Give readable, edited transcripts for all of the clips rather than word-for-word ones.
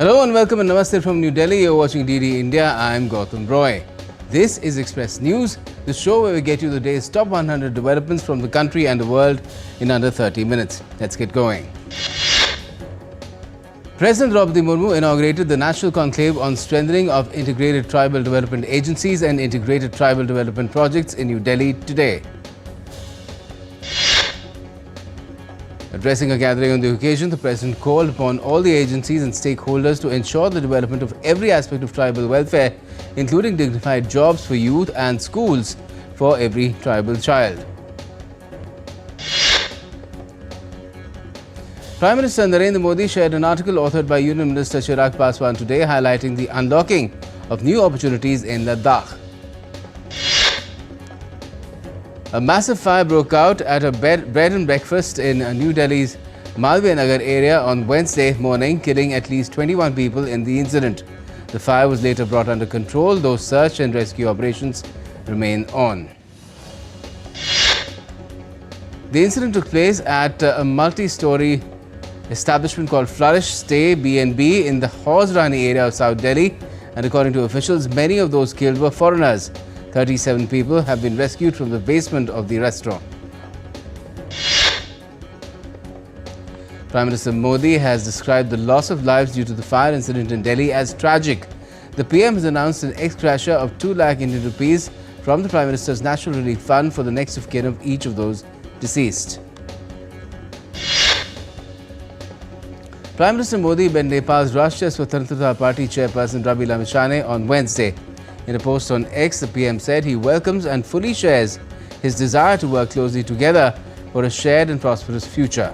Hello and welcome and namaste from New Delhi. You're watching DD India. I'm Gautam Roy. This is Express News, the show where we get you the day's top 100 developments from the country and the world in under 30 minutes. Let's get going. President Draupadi Murmu inaugurated the National Conclave on Strengthening of Integrated Tribal Development Agencies and Integrated Tribal Development Projects in New Delhi today. Addressing a gathering on the occasion, the President called upon all the agencies and stakeholders to ensure the development of every aspect of tribal welfare, including dignified jobs for youth and schools for every tribal child. Prime Minister Narendra Modi shared an article authored by Union Minister Chirag Paswan today highlighting the unlocking of new opportunities in Ladakh. A massive fire broke out at a bread and breakfast in New Delhi's Malviya Nagar area on Wednesday morning, killing at least 21 people in the incident. The fire was later brought under control, though search and rescue operations remain on. The incident took place at a multi-story establishment called Flourish Stay B&B in the Hauz Rani area of South Delhi, and according to officials, many of those killed were foreigners. 37 people have been rescued from the basement of the restaurant. Prime Minister Modi has described the loss of lives due to the fire incident in Delhi as tragic. The PM has announced an ex-gratia of 2 lakh Indian rupees from the Prime Minister's National Relief Fund for the next of kin of each of those deceased. Prime Minister Modi met Nepal's Rashtriya Swatantrata Party chairperson Rabi Lamishane on Wednesday. In a post on X, the PM said he welcomes and fully shares his desire to work closely together for a shared and prosperous future.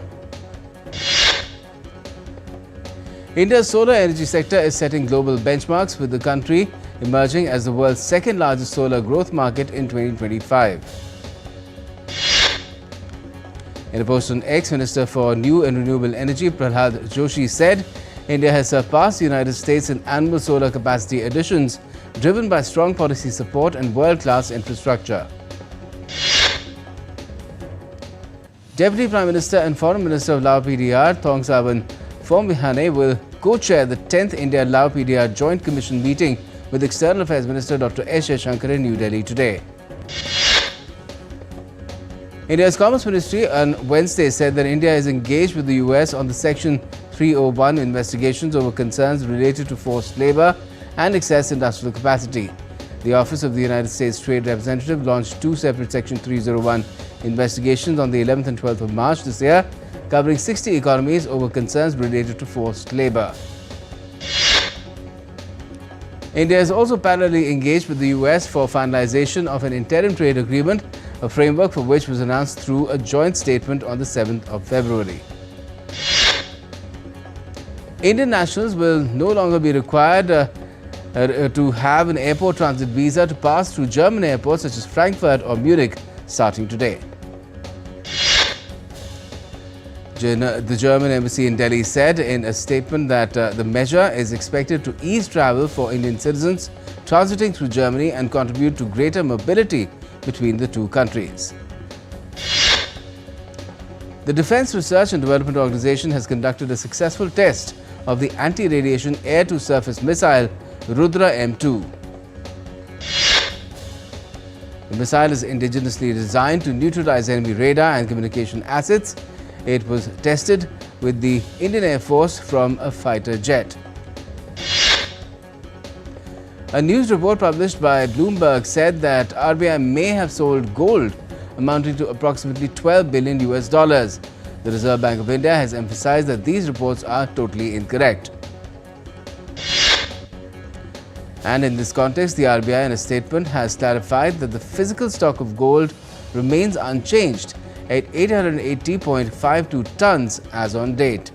India's solar energy sector is setting global benchmarks, with the country emerging as the world's second largest solar growth market in 2025. In a post on X, Minister for New and Renewable Energy Prahlad Joshi said India has surpassed the United States in annual solar capacity additions, driven by strong policy support and world-class infrastructure. Deputy Prime Minister and Foreign Minister of Lao PDR, Thongsavan Phomvihane, will co-chair the 10th India-Lao PDR Joint Commission meeting with External Affairs Minister Dr. S. Shankar in New Delhi today. India's Commerce Ministry on Wednesday said that India is engaged with the US on the Section 301 investigations over concerns related to forced labour and excess industrial capacity. The Office of the United States Trade Representative launched 2 separate Section 301 investigations on the 11th and 12th of March this year, covering 60 economies over concerns related to forced labour. India is also parallelly engaged with the US for finalization of an interim trade agreement, a framework for which was announced through a joint statement on the 7th of February. Indian nationals will no longer be required to have an airport transit visa to pass through German airports such as Frankfurt or Munich starting today. The German embassy in Delhi said in a statement that the measure is expected to ease travel for Indian citizens transiting through Germany and contribute to greater mobility between the two countries. The Defence Research and Development Organization has conducted a successful test of the anti-radiation air-to-surface missile Rudra M2. The missile is indigenously designed to neutralize enemy radar and communication assets. It was tested with the Indian Air Force from a fighter jet. A news report published by Bloomberg said that RBI may have sold gold amounting to approximately $12 billion. The Reserve Bank of India has emphasized that these reports are totally incorrect. And in this context, the RBI in a statement has clarified that the physical stock of gold remains unchanged at 880.52 tons as on date.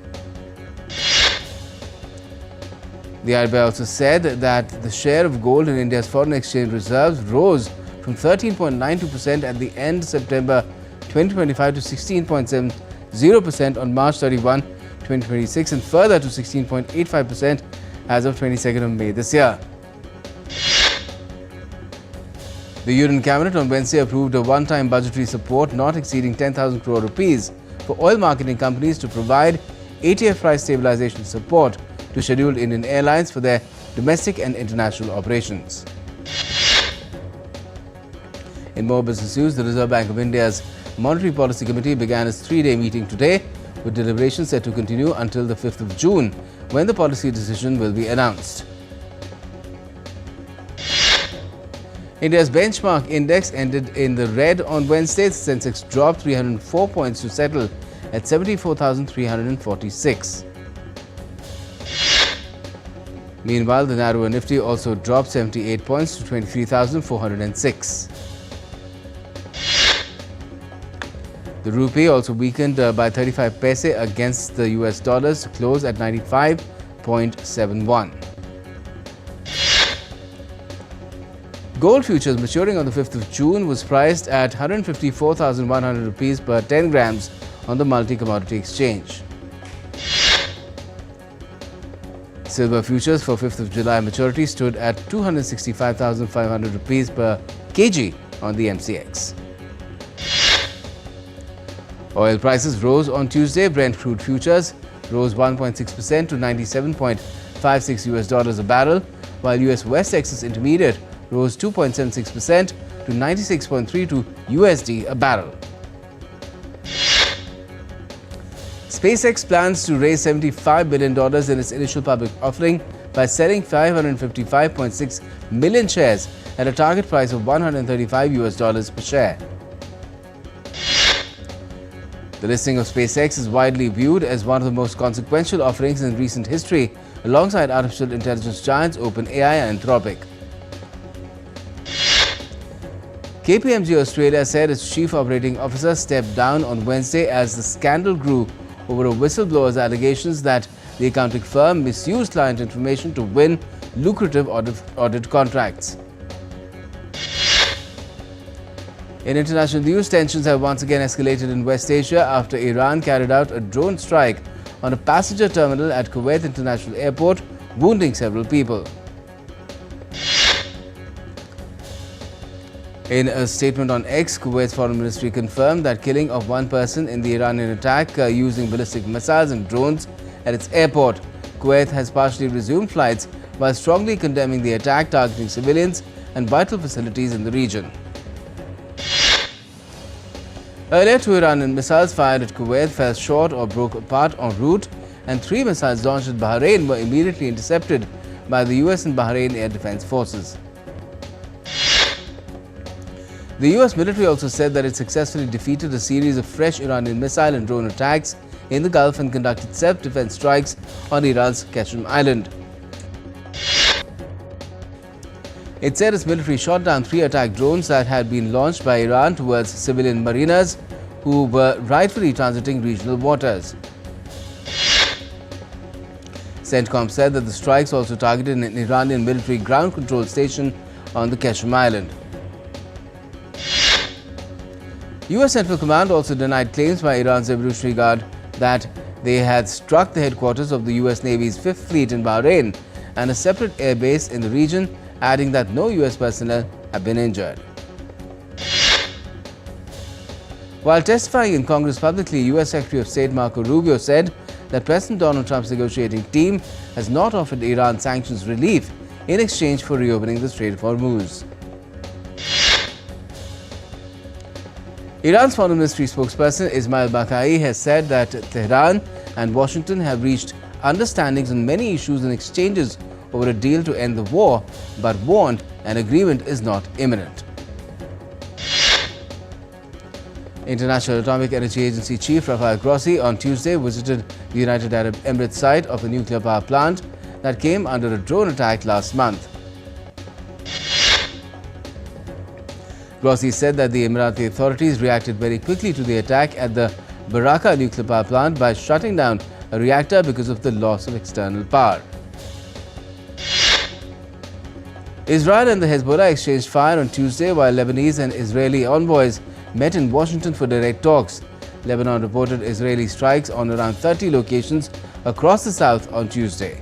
The RBI also said that the share of gold in India's foreign exchange reserves rose from 13.92% at the end of September 2025 to 16.70% on March 31, 2026 and further to 16.85% as of 22nd of May this year. The Union Cabinet on Wednesday approved a one-time budgetary support not exceeding 10,000 crore rupees for oil marketing companies to provide ATF price stabilization support to scheduled Indian airlines for their domestic and international operations. In more business news, the Reserve Bank of India's Monetary Policy Committee began its three-day meeting today, with deliberations set to continue until the 5th of June, when the policy decision will be announced. India's benchmark index ended in the red on Wednesday. The Sensex dropped 304 points to settle at 74,346. Meanwhile, the narrower Nifty also dropped 78 points to 23,406. The rupee also weakened by 35 paise against the US dollars to close at 95.71. Gold futures maturing on the 5th of June was priced at 154,100 rupees per 10 grams on the multi-commodity exchange. Silver futures for 5th of July maturity stood at 265,500 rupees per kg on the MCX. Oil prices rose on Tuesday. Brent crude futures rose 1.6% to $97.56 US a barrel, while US West Texas Intermediate rose 2.76% to $96.32 USD a barrel. SpaceX plans to raise $75 billion in its initial public offering by selling 555.6 million shares at a target price of $135 US per share. The listing of SpaceX is widely viewed as one of the most consequential offerings in recent history, alongside artificial intelligence giants OpenAI and Anthropic. KPMG Australia said its chief operating officer stepped down on Wednesday as the scandal grew over a whistleblower's allegations that the accounting firm misused client information to win lucrative audit contracts. In international news, tensions have once again escalated in West Asia after Iran carried out a drone strike on a passenger terminal at Kuwait International Airport, wounding several people. In a statement on X, Kuwait's foreign ministry confirmed that killing of one person in the Iranian attack using ballistic missiles and drones at its airport. Kuwait has partially resumed flights while strongly condemning the attack targeting civilians and vital facilities in the region. Earlier, 2 Iranian missiles fired at Kuwait fell short or broke apart en route, and 3 missiles launched at Bahrain were immediately intercepted by the US and Bahrain Air Defense Forces. The US military also said that it successfully defeated a series of fresh Iranian missile and drone attacks in the Gulf and conducted self-defense strikes on Iran's Qasem Island. It said its military shot down 3 attack drones that had been launched by Iran towards civilian mariners who were rightfully transiting regional waters. CENTCOM said that the strikes also targeted an Iranian military ground control station on the Qasem Island. US Central Command also denied claims by Iran's Revolutionary Guard that they had struck the headquarters of the US Navy's 5th Fleet in Bahrain and a separate air base in the region, adding that no US personnel have been injured. While testifying in Congress publicly, US Secretary of State Marco Rubio said that President Donald Trump's negotiating team has not offered Iran sanctions relief in exchange for reopening the Strait of Hormuz. Iran's Foreign Ministry spokesperson Ismail Bakai has said that Tehran and Washington have reached understandings on many issues and exchanges over a deal to end the war, but warned an agreement is not imminent. International Atomic Energy Agency Chief Rafael Grossi on Tuesday visited the United Arab Emirates site of a nuclear power plant that came under a drone attack last month. Grossi said that the Emirati authorities reacted very quickly to the attack at the Baraka nuclear power plant by shutting down a reactor because of the loss of external power. Israel and the Hezbollah exchanged fire on Tuesday while Lebanese and Israeli envoys met in Washington for direct talks. Lebanon reported Israeli strikes on around 30 locations across the south on Tuesday.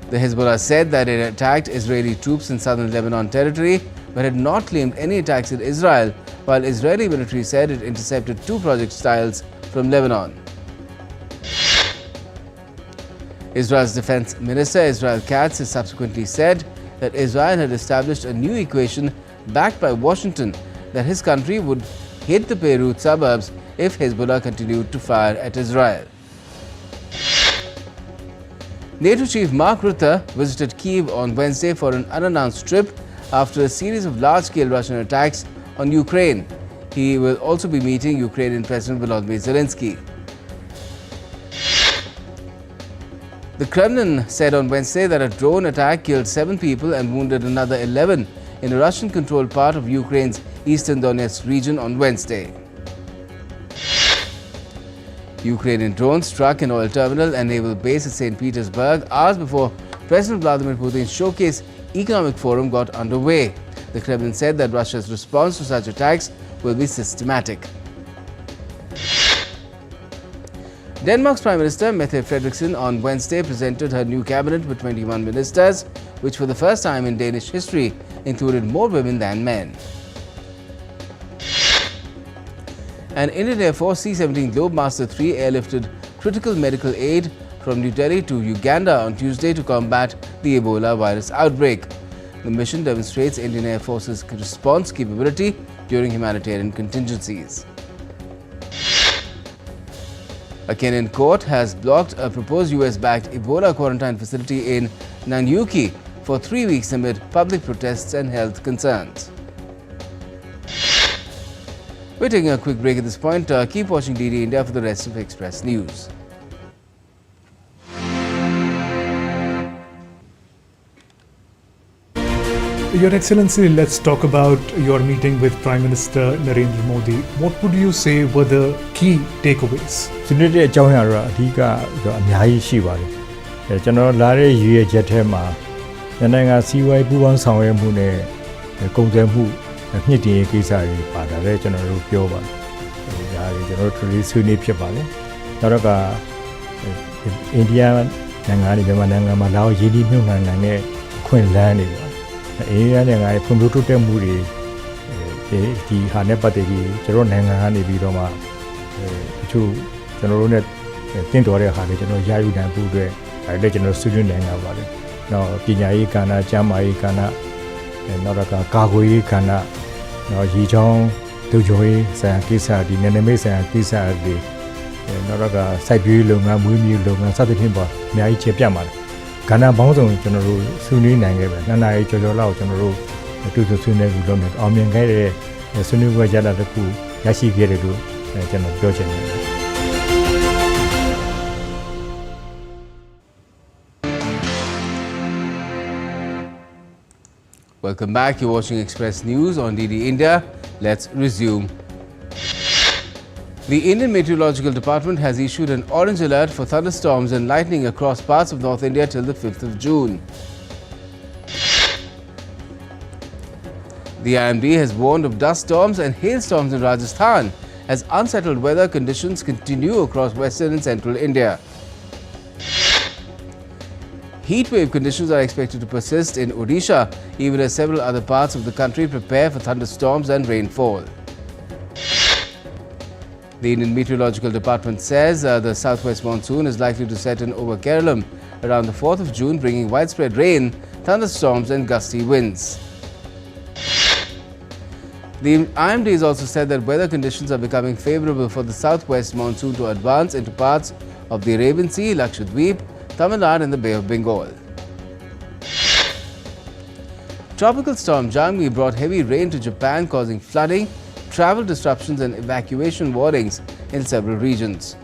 The Hezbollah said that it attacked Israeli troops in southern Lebanon territory, but had not claimed any attacks in Israel, while Israeli military said it intercepted 2 projectiles from Lebanon. Israel's defense minister Israel Katz has subsequently said that Israel had established a new equation backed by Washington that his country would hit the Beirut suburbs if Hezbollah continued to fire at Israel. NATO chief Mark Rutte visited Kyiv on Wednesday for an unannounced trip after a series of large-scale Russian attacks on Ukraine. He will also be meeting Ukrainian President Volodymyr Zelensky. The Kremlin said on Wednesday that a drone attack killed 7 people and wounded another 11 in a Russian-controlled part of Ukraine's eastern Donetsk region on Wednesday. Ukrainian drones struck an oil terminal and naval base at St. Petersburg hours before President Vladimir Putin's Showcase Economic Forum got underway. The Kremlin said that Russia's response to such attacks will be systematic. Denmark's Prime Minister Mette Frederiksen on Wednesday presented her new cabinet with 21 ministers, which for the first time in Danish history included more women than men. An Indian Air Force C-17 Globemaster III airlifted critical medical aid from New Delhi to Uganda on Tuesday to combat the Ebola virus outbreak. The mission demonstrates Indian Air Force's response capability during humanitarian contingencies. A Kenyan court has blocked a proposed US-backed Ebola quarantine facility in Nanyuki for 3 weeks amid public protests and health concerns. We're taking a quick break at this point. Keep watching DD India for the rest of Express News. Your Excellency, let's talk about your meeting with Prime Minister Narendra Modi. What would you say were the key takeaways? ဒီနေ့တဲ့အကြောင်းအရာတော့အဓိကအများကြီးရှိပါတယ်ကျွန်တော်လာတဲ့ရည်ရွယ်ချက်ထဲမှာနိုင်ငံစီးပွားရေးပူးပေါင်းဆောင်ရွက်မှုနဲ့ကုန်သွယ်မှုမြင့်တင်ရေးကိစ္စတွေပါတာလည်းကျွန်တော်တို့ပြောပါတယ်ဒါတွေကျွန်တော်တို့ထရီဆွေးနွေးဖြစ်ပါတယ်နောက်တော့ကအိန္ဒိယနိုင်ငံတွေမြန်မာနိုင်ငံမှာလာအောင်ရည်တည်မြှုပ်နှံနိုင်တဲ့အခွင့်အလမ်းတွေပေါ့အိန္ဒိယနိုင်ငံရဲ့ဖွံ့ဖြိုးတိုးတက်မှုတွေဒီဟာနဲ့ပတ်သက်ပြီးကျွန်တော်နိုင်ငံကနေပြီးတော့မှတချို့ကျွန်တော်တို့ ਨੇ တင့်တော်တဲ့ဟာတွေကျွန်တော်ရယူနိုင်ဖို့အတွက်ဒါလည်းကျွန်တော်ဆွေးနွေးနိုင်တာပါလေ။နောက်ပညာရေးကဏ္ဍ၊ကျန်းမာရေးကဏ္ဍနောက်တော့ကာကွယ်ရေးကဏ္ဍနောက်ရေချောင်းဒုဂျိုရေးဆိုင်ရာကိစ္စဒီနယ်နိမိတ်ဆိုင်ရာကိစ္စတွေနောက်တော့စိုက်ပျိုးရေးလုပ်ငန်းမွေးမြူလုပ်ငန်းစသဖြင့်ပေါ့အများကြီးကျေပြတ်ပါတယ်။ကဏ္ဍပေါင်းစုံကျွန်တော်တို့ဆွေးနွေးနိုင်ခဲ့ပဲနှစ်နာရီကျော်ကျော်လောက်ကျွန်တော်တို့တူတူဆွေးနွေးပြီးလုပ်နေအောင်မြင်ခဲ့တဲ့ဆွေးနွေးပွဲကြတာတစ်ခုရရှိခဲ့တယ်လို့ကျွန်တော်ပြောချင်တယ် Welcome back. You're watching Express News on DD India. Let's resume. The Indian Meteorological Department has issued an orange alert for thunderstorms and lightning across parts of North India till the 5th of June. The IMD has warned of dust storms and hailstorms in Rajasthan as unsettled weather conditions continue across western and central India. Heat wave conditions are expected to persist in Odisha, even as several other parts of the country prepare for thunderstorms and rainfall. The Indian Meteorological Department says the southwest monsoon is likely to set in over Kerala around the 4th of June, bringing widespread rain, thunderstorms and gusty winds. The IMD has also said that weather conditions are becoming favorable for the southwest monsoon to advance into parts of the Arabian Sea, Lakshadweep, Tamil Nadu and the Bay of Bengal. Tropical storm Jangmi brought heavy rain to Japan, causing flooding, travel disruptions and evacuation warnings in several regions.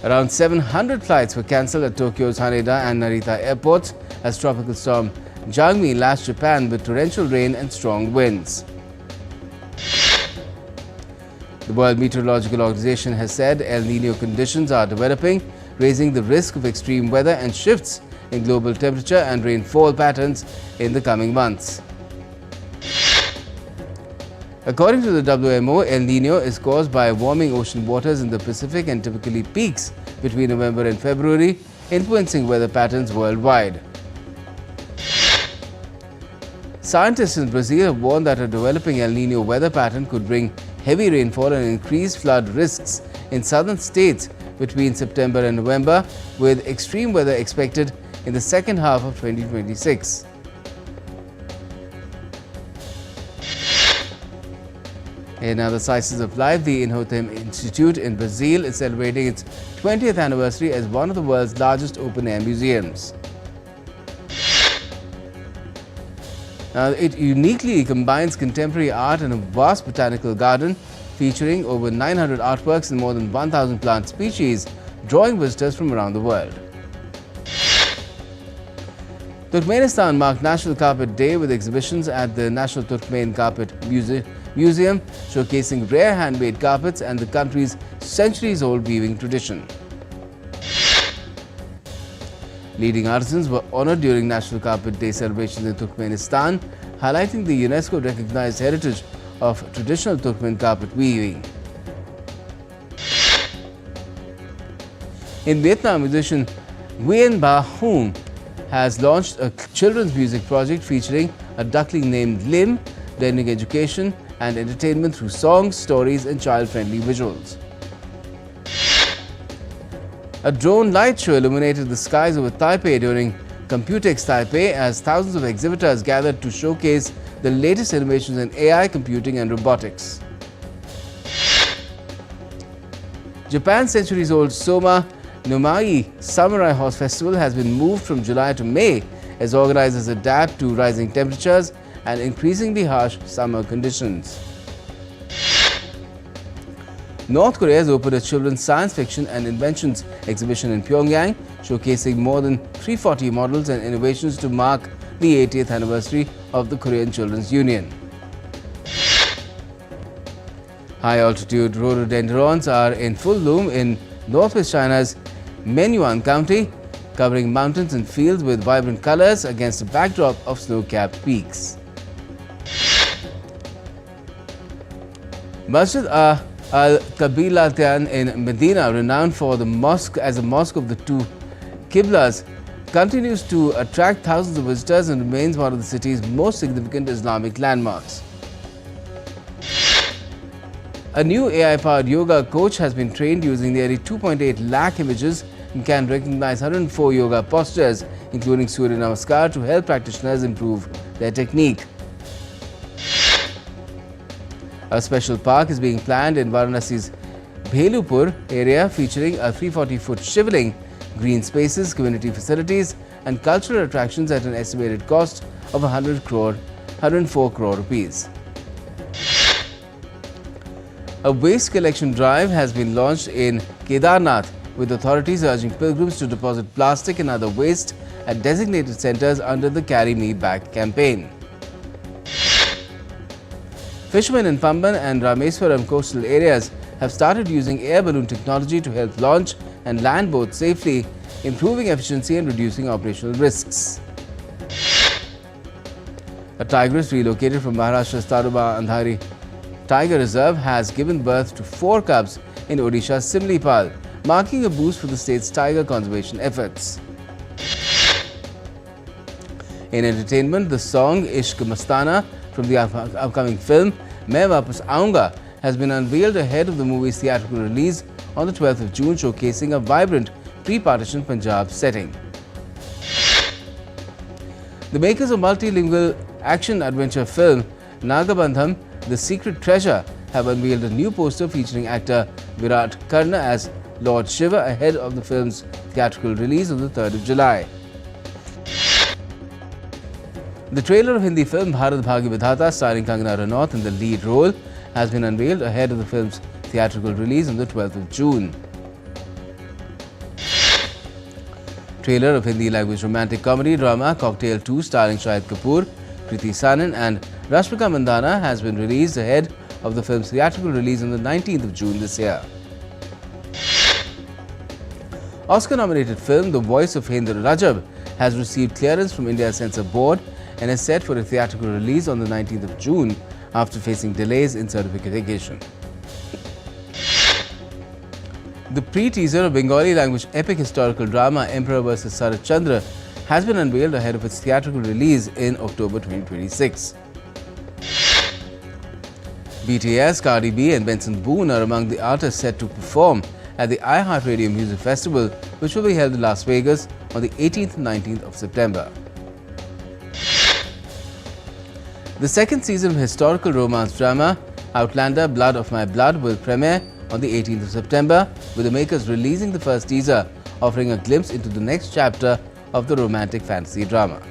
Around 700 flights were cancelled at Tokyo's Haneda and Narita airports as tropical storm Jangmi lashed Japan with torrential rain and strong winds. The World Meteorological Organization has said El Niño conditions are developing, raising the risk of extreme weather and shifts in global temperature and rainfall patterns in the coming months. According to the WMO, El Niño is caused by warming ocean waters in the Pacific and typically peaks between November and February, influencing weather patterns worldwide. Scientists in Brazil have warned that a developing El Niño weather pattern could bring heavy rainfall and increased flood risks in southern states between September and November, with extreme weather expected in the second half of 2026. In other slices of life, the Inhotim Institute in Brazil is celebrating its 20th anniversary as one of the world's largest open-air museums. Now, it uniquely combines contemporary art and a vast botanical garden featuring over 900 artworks and more than 1,000 plant species, drawing visitors from around the world. Turkmenistan marked National Carpet Day with exhibitions at the National Turkmen Carpet Museum, showcasing rare handmade carpets and the country's centuries-old weaving tradition. Leading artisans were honored during National Carpet Day celebrations in Turkmenistan, highlighting the UNESCO-recognized heritage of traditional Turkmen carpet weaving. In Vietnam, musician Nguyen Ba Hoon has launched a children's music project featuring a duckling named Lim, blending education and entertainment through songs, stories and child-friendly visuals. A drone light show illuminated the skies over Taipei during Computex Taipei as thousands of exhibitors gathered to showcase the latest innovations in AI, computing and robotics. Japan's centuries-old Soma Nomai Samurai Horse Festival has been moved from July to May as organizers adapt to rising temperatures and increasingly harsh summer conditions. North Korea has opened a children's science fiction and inventions exhibition in Pyongyang, showcasing more than 340 models and innovations to mark the 80th anniversary of the Korean Children's Union. High-altitude rhododendrons are in full bloom in northwest China's Menyuan County, covering mountains and fields with vibrant colors against a backdrop of snow-capped peaks. Masjid Al-Qabilatan in Medina, renowned for the mosque as a mosque of the two Qiblas, continues to attract thousands of visitors and remains one of the city's most significant Islamic landmarks. A new AI-powered yoga coach has been trained using nearly 2.8 lakh images and can recognize 104 yoga postures, including Surya Namaskar, to help practitioners improve their technique. A special park is being planned in Varanasi's Bhelupur area, featuring a 340-foot shivling, green spaces, community facilities and cultural attractions at an estimated cost of 104 crore rupees. A waste collection drive has been launched in Kedarnath, with authorities urging pilgrims to deposit plastic and other waste at designated centers under the Carry Me Back campaign. Fishermen in Pamban and Rameswaram coastal areas have started using air balloon technology to help launch and land boats safely, improving efficiency and reducing operational risks. A tigress relocated from Maharashtra's Tadoba Andhari Tiger Reserve has given birth to 4 cubs in Odisha's Simlipal, marking a boost for the state's tiger conservation efforts. In entertainment, the song Ishq Mastana from the upcoming film Main Wapas Aunga has been unveiled ahead of the movie's theatrical release on the 12th of June, showcasing a vibrant pre-partition Punjab setting. The makers of multilingual action-adventure film Nagabandham, The Secret Treasure, have unveiled a new poster featuring actor Virat Karna as Lord Shiva ahead of the film's theatrical release on the 3rd of July. The trailer of Hindi film Bharat Bhagi Vidhata, starring Kangana Ranaut in the lead role, has been unveiled ahead of the film's theatrical release on the 12th of June. Trailer of Hindi language romantic comedy drama Cocktail 2, starring Shahid Kapoor, Kriti Sanon and Rashmika Mandana, has been released ahead of the film's theatrical release on the 19th of June this year. Oscar-nominated film The Voice of Hind Rajab has received clearance from India's Censor Board and is set for a theatrical release on the 19th of June after facing delays in certification. The pre-teaser of Bengali language epic historical drama Emperor vs. Sarat Chandra has been unveiled ahead of its theatrical release in October 2026. BTS, Cardi B and Benson Boone are among the artists set to perform at the iHeartRadio Music Festival, which will be held in Las Vegas on the 18th and 19th of September. The second season of historical romance drama Outlander Blood of My Blood will premiere on the 18th of September, with the makers releasing the first teaser, offering a glimpse into the next chapter of the romantic fantasy drama.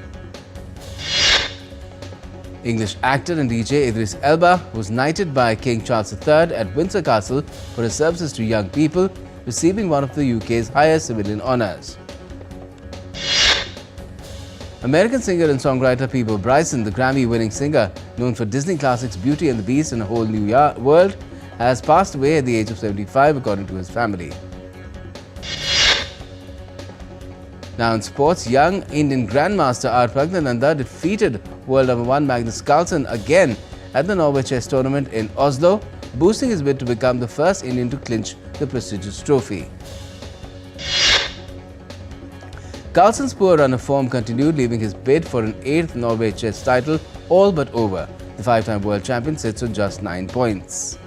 English actor and DJ Idris Elba was knighted by King Charles III at Windsor Castle for his services to young people, receiving one of the UK's highest civilian honours. American singer and songwriter Peebo Bryson, the Grammy-winning singer known for Disney classics Beauty and the Beast and A Whole New World, has passed away at the age of 75, according to his family. Now in sports, young Indian Grandmaster R. Pragnananda defeated world number 1 Magnus Carlsen again at the Norway Chess Tournament in Oslo, boosting his bid to become the first Indian to clinch the prestigious trophy. Carlsen's poor run of form continued, leaving his bid for an 8th Norway chess title all but over. The 5-time world champion sits on just 9 points.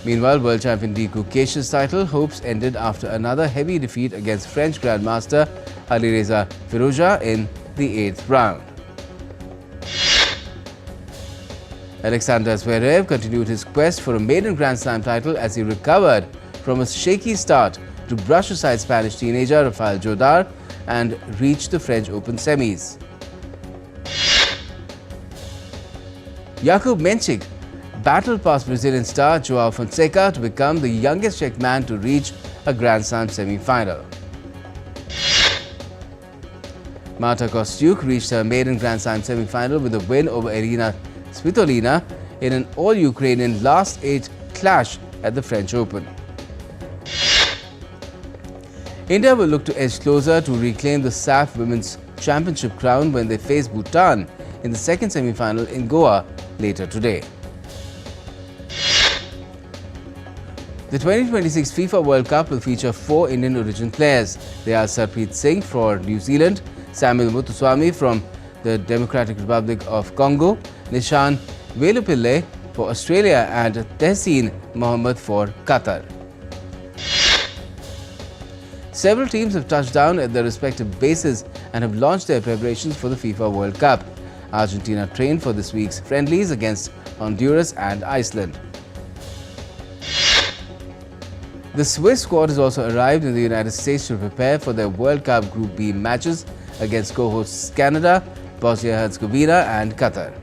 Meanwhile, world champion Diku Kesh's title hopes ended after another heavy defeat against French Grandmaster Alireza Firouzja in the 8th round. Alexander Zverev continued his quest for a maiden Grand Slam title as he recovered from a shaky start to brush aside Spanish teenager Rafael Jodar and reach the French Open semis. Jakub Menchik battled past Brazilian star Joao Fonseca to become the youngest Czech man to reach a Grand Slam semi-final. Marta Kostyuk reached her maiden Grand Slam semi-final with a win over Irina Svitolina in an all-Ukrainian last 8 clash at the French Open. India will look to edge closer to reclaim the SAF Women's Championship crown when they face Bhutan in the second semi-final in Goa later today. The 2026 FIFA World Cup will feature 4 Indian origin players. They are Sarpreet Singh for New Zealand, Samuel Muthuswamy from the Democratic Republic of Congo, Nishan Velupillai for Australia and Tehseen Mohammed for Qatar. Several teams have touched down at their respective bases and have launched their preparations for the FIFA World Cup. Argentina trained for this week's friendlies against Honduras and Iceland. The Swiss squad has also arrived in the United States to prepare for their World Cup Group B matches against co-hosts Canada, Bosnia-Herzegovina and Qatar.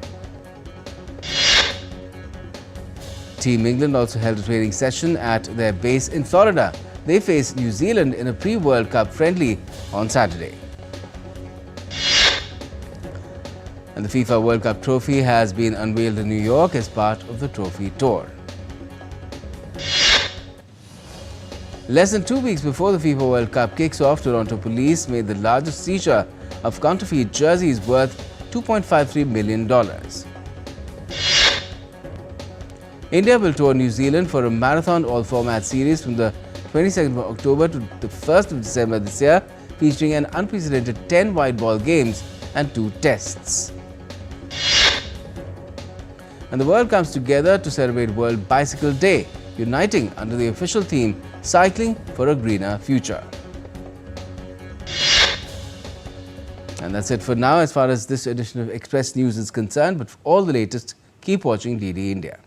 Team England also held a training session at their base in Florida. They face New Zealand in a pre-World Cup friendly on Saturday. And the FIFA World Cup trophy has been unveiled in New York as part of the trophy tour. Less than 2 weeks before the FIFA World Cup kicks off, Toronto police made the largest seizure of counterfeit jerseys worth $2.53 million. India will tour New Zealand for a marathon all-format series from the 22nd of October to the 1st of December this year, featuring an unprecedented 10 white ball games and 2 tests. And the world comes together to celebrate World Bicycle Day, uniting under the official theme, Cycling for a Greener Future. And that's it for now as far as this edition of Express News is concerned, but for all the latest, keep watching DD India.